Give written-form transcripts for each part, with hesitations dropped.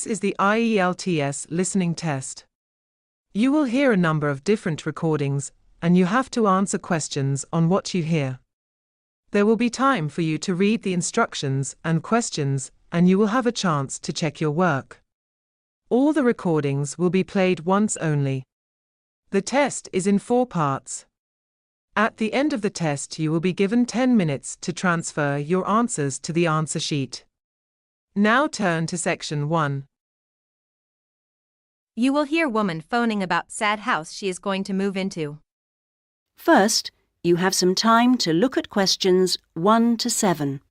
This is the IELTS Listening Test. You will hear a number of different recordings, and you have to answer questions on what you hear. There will be time for you to read the instructions and questions, and you will have a chance to check your work. All the recordings will be played once only. The test is in 4 parts. At the end of the test, you will be given 10 minutes to transfer your answers to the answer sheet. Now turn to section 1. You will hear woman phoning about sad house she is going to move into. First, you have some time to look at questions 1 to 7.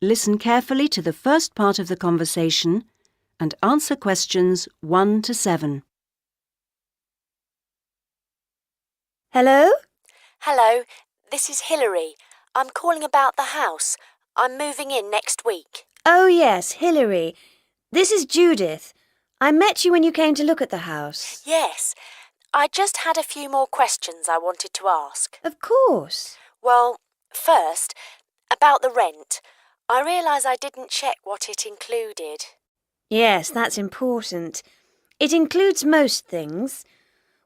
Listen carefully to the first part of the conversation and answer questions 1 to 7. Hello? Hello, this is Hilary. I'm calling about the house. I'm moving in next week. Oh, yes, Hilary. This is Judith. I met you when you came to look at the house. Yes, I just had a few more questions I wanted to ask. Of course. Well, first, about the rent. I realise I didn't check what it included. Yes, that's important. It includes most things.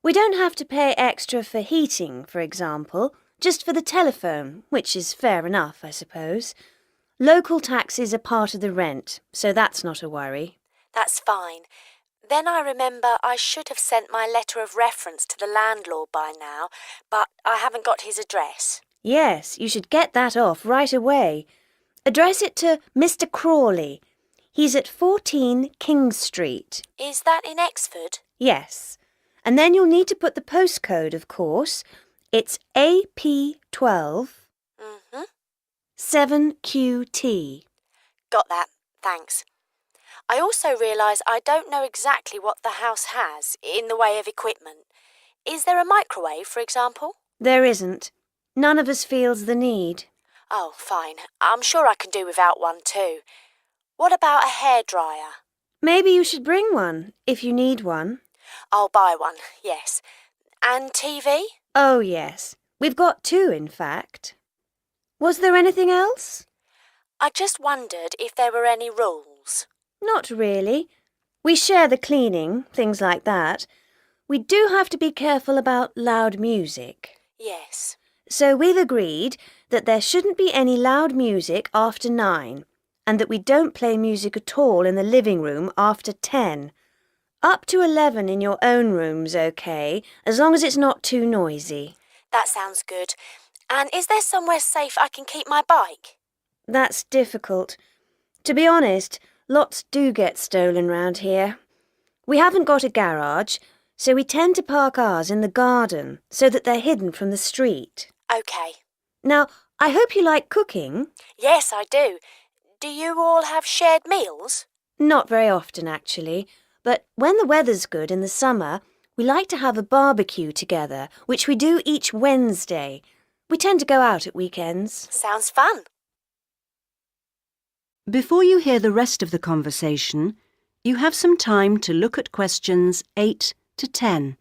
We don't have to pay extra for heating, for example, just for the telephone, which is fair enough, I suppose. Local taxes are part of the rent, so that's not a worry. That's fine. Then I remember I should have sent my letter of reference to the landlord by now, but I haven't got his address. Yes, you should get that off right away. Address it to Mr. Crawley. He's at 14 King Street. Is that in Exford? Yes. And then you'll need to put the postcode, of course. It's AP12 7QT. Got that, thanks. I also realise I don't know exactly what the house has in the way of equipment. Is there a microwave, for example? There isn't. None of us feels the need. Oh, fine. I'm sure I can do without one too. What about a hairdryer? Maybe you should bring one, if you need one. I'll buy one, yes. And TV? Oh, yes. We've got 2, in fact. Was there anything else? I just wondered if there were any rules. Not really. We share the cleaning, things like that. We do have to be careful about loud music. Yes. So we've agreed that there shouldn't be any loud music after 9, and that we don't play music at all in the living room after 10. Up to 11 in your own room's okay, as long as it's not too noisy. That sounds good. And is there somewhere safe I can keep my bike? That's difficult. To be honest, lots do get stolen round here. We haven't got a garage, so we tend to park ours in the garden so that they're hidden from the street. OK. Now, I hope you like cooking. Yes, I do. Do you all have shared meals? Not very often, actually. But when the weather's good in the summer, we like to have a barbecue together, which we do each Wednesday. We tend to go out at weekends. Sounds fun. Before you hear the rest of the conversation, you have some time to look at questions 8 to 10.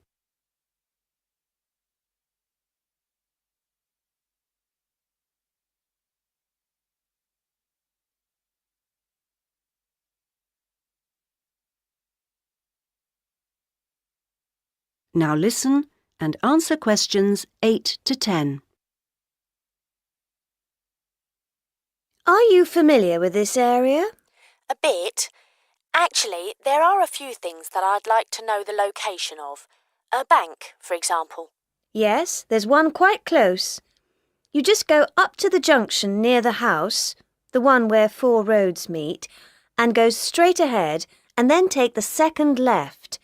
Now listen and answer questions 8 to 10. Are you familiar with this area? A bit. Actually, there are a few things that I'd like to know the location of. A bank, for example. Yes, there's one quite close. You just go up to the junction near the house, the one where 4 roads meet, and go straight ahead and then take the second left.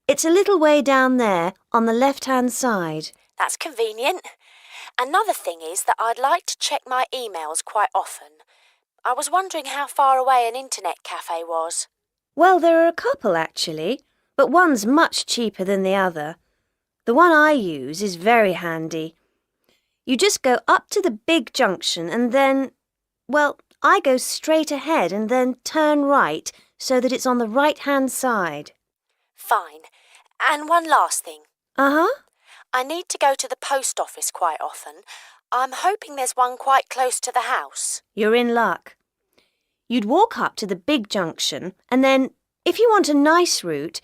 It's a little way down there on the left-hand side. That's convenient. Another thing is that I'd like to check my emails quite often. I was wondering how far away an internet cafe was. Well, there are a couple, actually, but one's much cheaper than the other. The one I use is very handy. You just go up to the big junction and then, well, I go straight ahead and then turn right so that it's on the right-hand side. Fine. And one last thing. Uh-huh. I need to go to the post office quite often. I'm hoping there's one quite close to the house. You're in luck. You'd walk up to the big junction and then, if you want a nice route,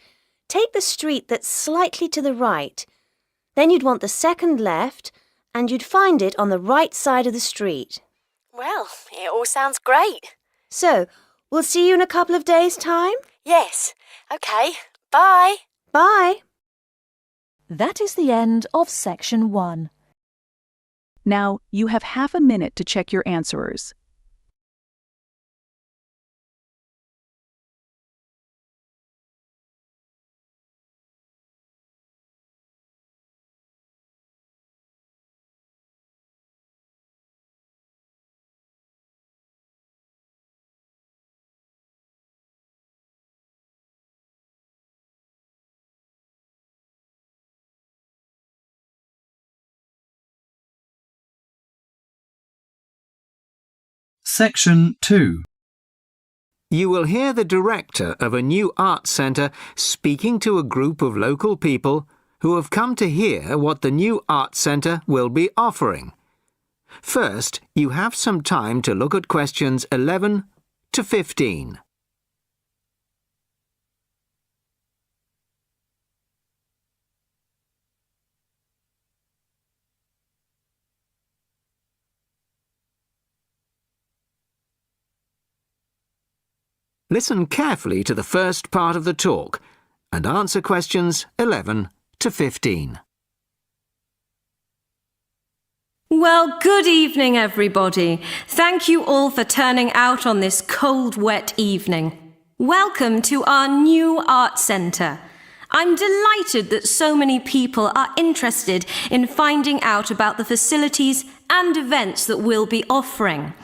take the street that's slightly to the right. Then you'd want the second left and you'd find it on the right side of the street. Well, it all sounds great. So, we'll see you in a couple of days' time? Yes. OK. Bye. Bye. That is the end of Section 1. Now, you have half a minute to check your answerers. Section 2. You will hear the director of a new arts centre speaking to a group of local people who have come to hear what the new arts centre will be offering. First, you have some time to look at questions 11 to 15. Listen carefully to the first part of the talk and answer questions 11 to 15. Well, good evening, everybody. Thank you all for turning out on this cold, wet evening. Welcome to our new art centre. I'm delighted that so many people are interested in finding out about the facilities and events that we'll be offering.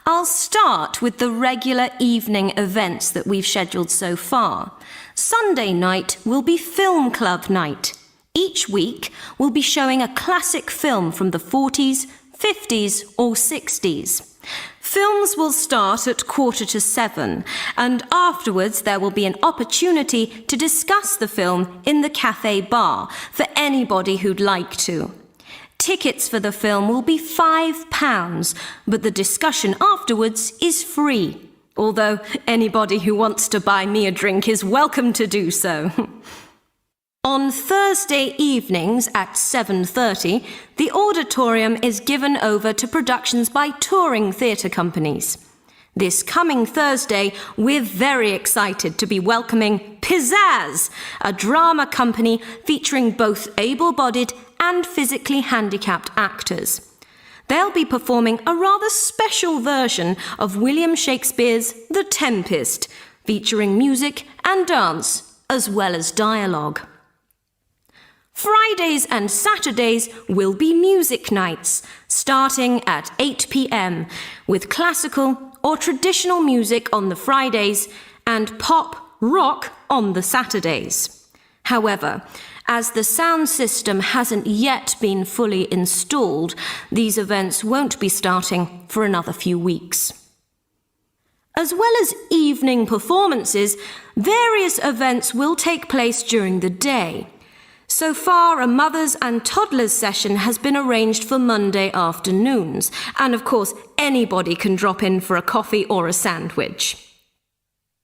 I'll start with the regular evening events that we've scheduled so far. Sunday night will be film club night. Each week, we'll be showing a classic film from the 40s, 50s or 60s. Films will start at 6:45, and afterwards there will be an opportunity to discuss the film in the cafe bar for anybody who'd like to. Tickets for the film will be £5, but the discussion afterwards is free, although anybody who wants to buy me a drink is welcome to do so. On Thursday evenings at 7:30, the auditorium is given over to productions by touring theatre companies. This coming Thursday, we're very excited to be welcoming Pizzazz, a drama company featuring both able-bodied and physically handicapped actors. They'll be performing a rather special version of William Shakespeare's The Tempest, featuring music and dance, as well as dialogue. Fridays and Saturdays will be music nights, starting at 8 p.m, with classical or traditional music on the Fridays and pop rock on the Saturdays. However, as the sound system hasn't yet been fully installed, these events won't be starting for another few weeks. As well as evening performances, various events will take place during the day. So far, a mothers and toddlers session has been arranged for Monday afternoons, and of course, anybody can drop in for a coffee or a sandwich.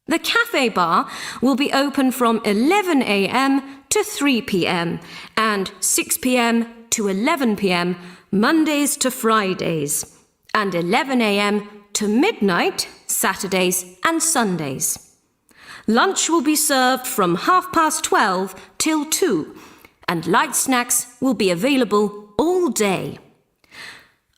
The cafe bar will be open from 11 a.m. to 3 p.m. and 6 p.m. to 11 p.m. Mondays to Fridays, and 11 a.m. to midnight Saturdays and Sundays. Lunch will be served from 12:30 till 2, and light snacks will be available all day.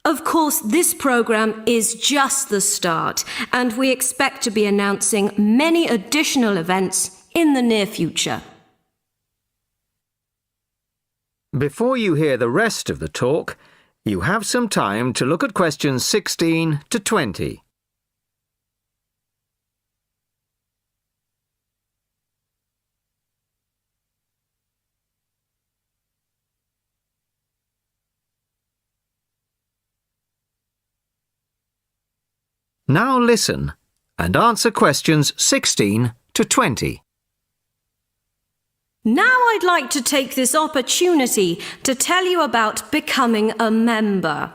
Of course, this programme is just the start, and we expect to be announcing many additional events in the near future. Before you hear the rest of the talk, you have some time to look at questions 16 to 20. Now listen and answer questions 16 to 20. Now I'd like to take this opportunity to tell you about becoming a member.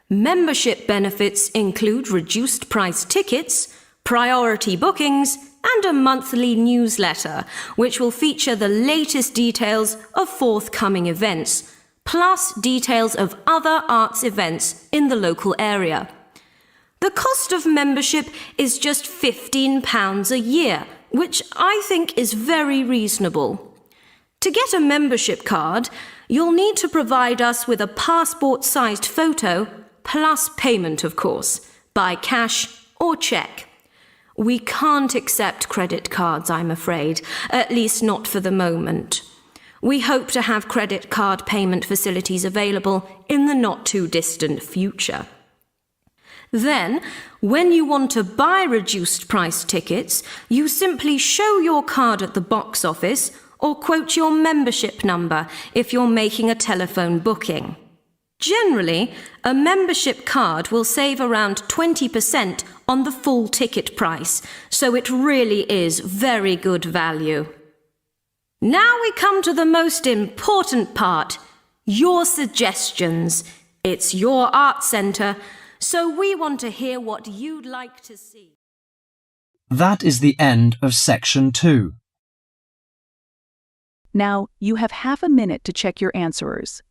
Membership benefits include reduced price tickets, priority bookings, and a monthly newsletter, which will feature the latest details of forthcoming events, plus details of other arts events in the local area. The cost of membership is just £15 a year, which I think is very reasonable. To get a membership card, you'll need to provide us with a passport-sized photo, plus payment, of course, by cash or cheque. We can't accept credit cards, I'm afraid, at least not for the moment. We hope to have credit card payment facilities available in the not-too-distant future. Then, when you want to buy reduced price tickets, you simply show your card at the box office or quote your membership number if you're making a telephone booking. Generally, a membership card will save around 20% on the full ticket price, so it really is very good value. Now we come to the most important part, your suggestions. It's your art centre, so we want to hear what you'd like to see. That is the end of section 2. Now, you have half a minute to check your answerers.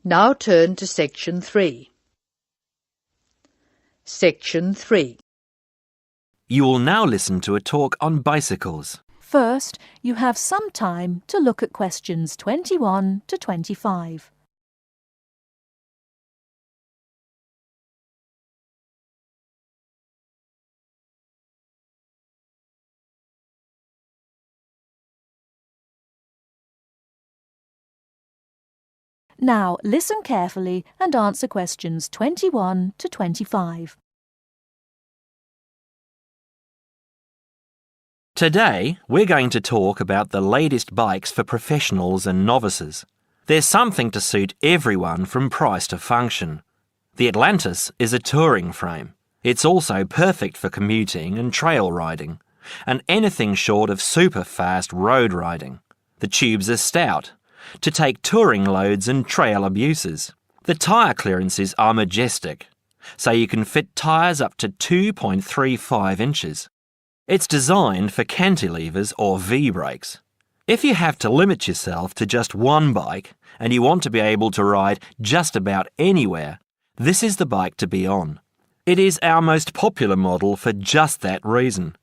Now turn to Section 3. Section 3. You will now listen to a talk on bicycles. First, you have some time to look at questions 21 to 25. Now, listen carefully and answer questions 21 to 25. Today, we're going to talk about the latest bikes for professionals and novices. There's something to suit everyone from price to function. The Atlantis is a touring frame. It's also perfect for commuting and trail riding, and anything short of super fast road riding. The tubes are stout, to take touring loads and trail abuses. The tyre clearances are majestic, so you can fit tyres up to 2.35 inches. It's designed for cantilevers or V-brakes. If you have to limit yourself to just one bike and you want to be able to ride just about anywhere, this is the bike to be on. It is our most popular model for just that reason,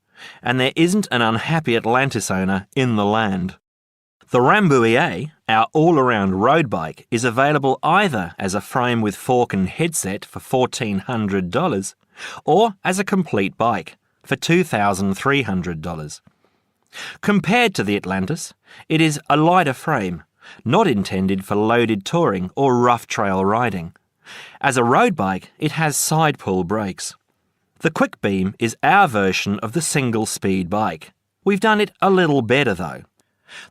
and there isn't an unhappy Atlantis owner in the land. The Rambouillet, our all-around road bike, is available either as a frame with fork and headset for $1,400 or as a complete bike for $2,300. Compared to the Atlantis, it is a lighter frame, not intended for loaded touring or rough trail riding. As a road bike, it has side pull brakes. The Quick Beam is our version of the single-speed bike. We've done it a little better though.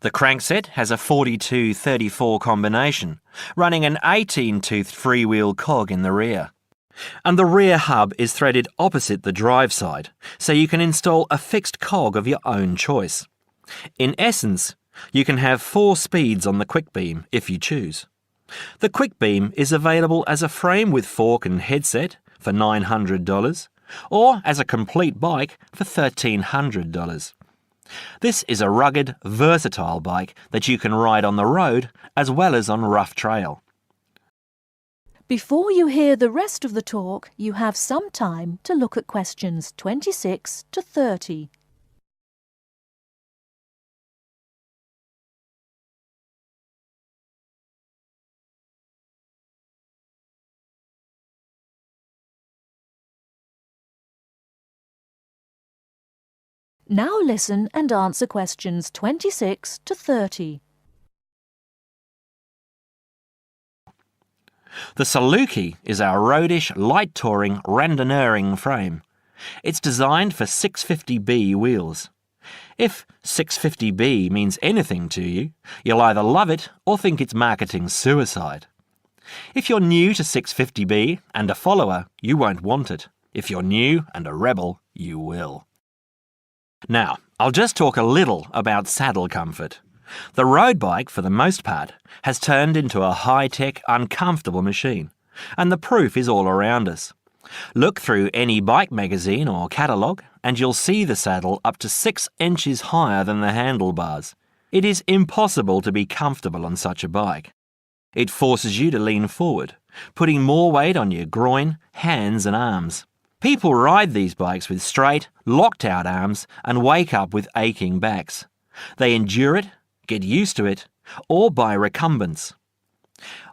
The crankset has a 42-34 combination, running an 18-toothed freewheel cog in the rear. And the rear hub is threaded opposite the drive side, so you can install a fixed cog of your own choice. In essence, you can have 4 speeds on the Quick Beam if you choose. The Quick Beam is available as a frame with fork and headset for $900 or as a complete bike for $1,300. This is a rugged, versatile bike that you can ride on the road as well as on rough trail. Before you hear the rest of the talk, you have some time to look at questions 26 to 30. Now listen and answer questions 26 to 30. The Saluki is our roadish, light-touring, randonneuring frame. It's designed for 650B wheels. If 650B means anything to you, you'll either love it or think it's marketing suicide. If you're new to 650B and a follower, you won't want it. If you're new and a rebel, you will. Now, I'll just talk a little about saddle comfort. The road bike, for the most part, has turned into a high-tech, uncomfortable machine, and the proof is all around us. Look through any bike magazine or catalogue and you'll see the saddle up to 6 inches higher than the handlebars. It is impossible to be comfortable on such a bike. It forces you to lean forward, putting more weight on your groin, hands and arms. People ride these bikes with straight, locked-out arms and wake up with aching backs. They endure it, get used to it, or buy recumbents.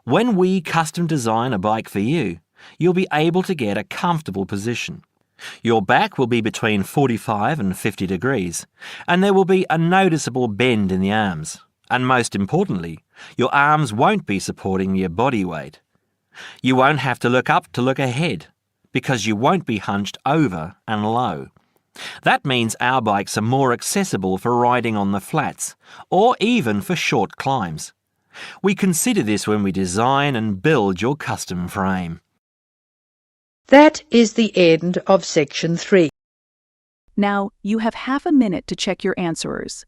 When we custom design a bike for you, you'll be able to get a comfortable position. Your back will be between 45 and 50 degrees, and there will be a noticeable bend in the arms. And most importantly, your arms won't be supporting your body weight. You won't have to look up to look ahead, because you won't be hunched over and low. That means our bikes are more accessible for riding on the flats, or even for short climbs. We consider this when we design and build your custom frame. That is the end of section 3. Now, you have half a minute to check your answerers.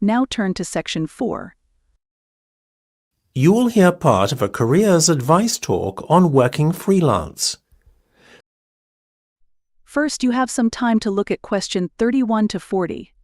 Now turn to section 4. You will hear part of a careers advice talk on working freelance. First, you have some time to look at question 31 to 40.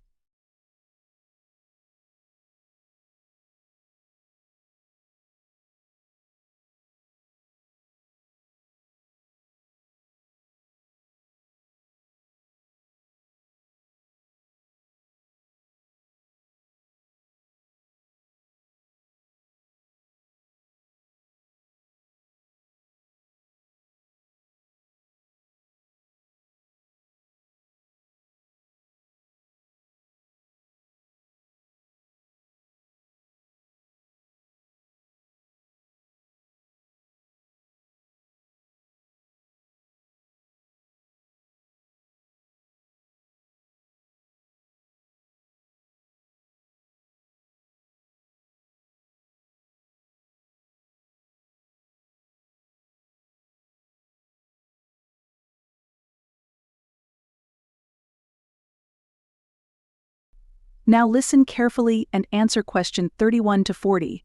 Now listen carefully and answer question 31 to 40.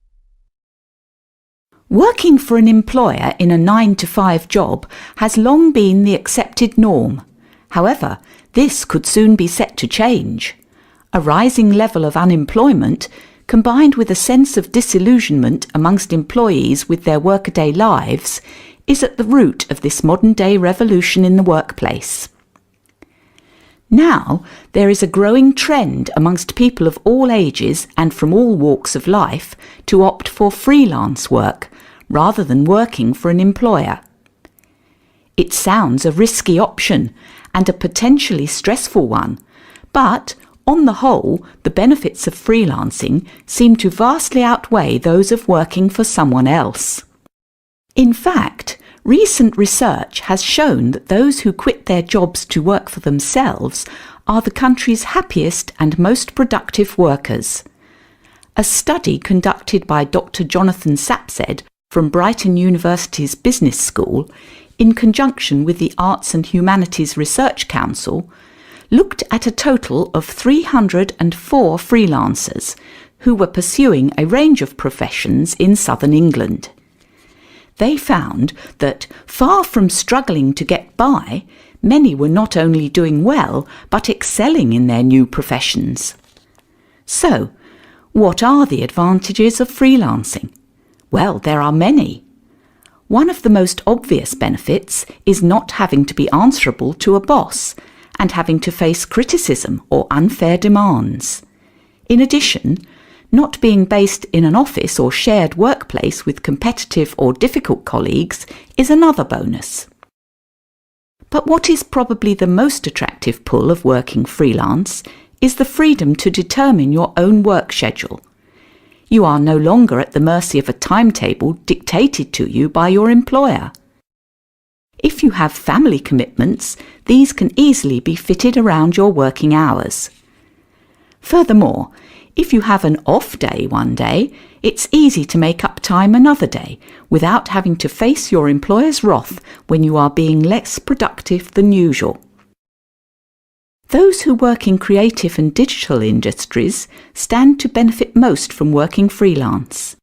Working for an employer in a 9-to-5 job has long been the accepted norm. However, this could soon be set to change. A rising level of unemployment, combined with a sense of disillusionment amongst employees with their workaday lives, is at the root of this modern-day revolution in the workplace. Now, there is a growing trend amongst people of all ages and from all walks of life to opt for freelance work rather than working for an employer. It sounds a risky option and a potentially stressful one, but on the whole, the benefits of freelancing seem to vastly outweigh those of working for someone else. In fact, recent research has shown that those who quit their jobs to work for themselves are the country's happiest and most productive workers. A study conducted by Dr. Jonathan Sapsed from Brighton University's Business School, in conjunction with the Arts and Humanities Research Council, looked at a total of 304 freelancers who were pursuing a range of professions in southern England. They found that, far from struggling to get by, many were not only doing well, but excelling in their new professions. So, what are the advantages of freelancing? Well, there are many. One of the most obvious benefits is not having to be answerable to a boss and having to face criticism or unfair demands. In addition, not being based in an office or shared workplace with competitive or difficult colleagues is another bonus. But what is probably the most attractive pull of working freelance is the freedom to determine your own work schedule. You are no longer at the mercy of a timetable dictated to you by your employer. If you have family commitments, these can easily be fitted around your working hours. Furthermore, if you have an off day one day, it's easy to make up time another day without having to face your employer's wrath when you are being less productive than usual. Those who work in creative and digital industries stand to benefit most from working freelance.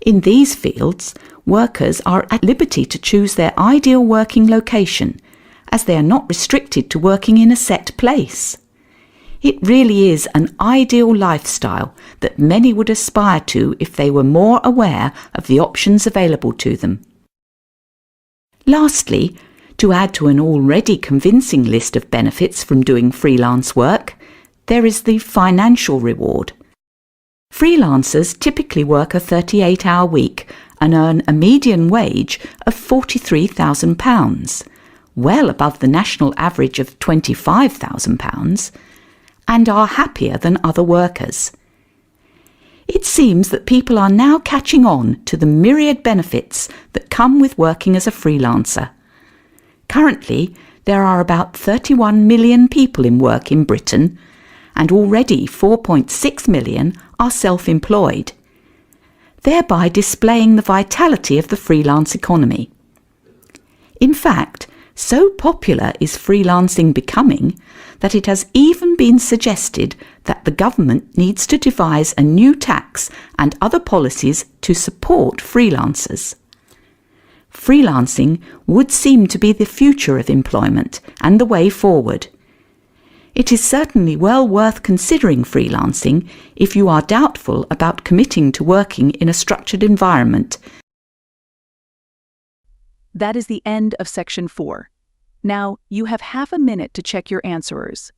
In these fields, workers are at liberty to choose their ideal working location, as they are not restricted to working in a set place. It really is an ideal lifestyle that many would aspire to if they were more aware of the options available to them. Lastly, to add to an already convincing list of benefits from doing freelance work, there is the financial reward. Freelancers typically work a 38-hour week and earn a median wage of £43,000, well above the national average of £25,000, and are happier than other workers. It seems that people are now catching on to the myriad benefits that come with working as a freelancer. Currently, there are about 31 million people in work in Britain, and already 4.6 million are self-employed, thereby displaying the vitality of the freelance economy. In fact, so popular is freelancing becoming that it has even been suggested that the government needs to devise a new tax and other policies to support freelancers. Freelancing would seem to be the future of employment and the way forward. It is certainly well worth considering freelancing if you are doubtful about committing to working in a structured environment. That is the end of section 4. Now, you have half a minute to check your answerers.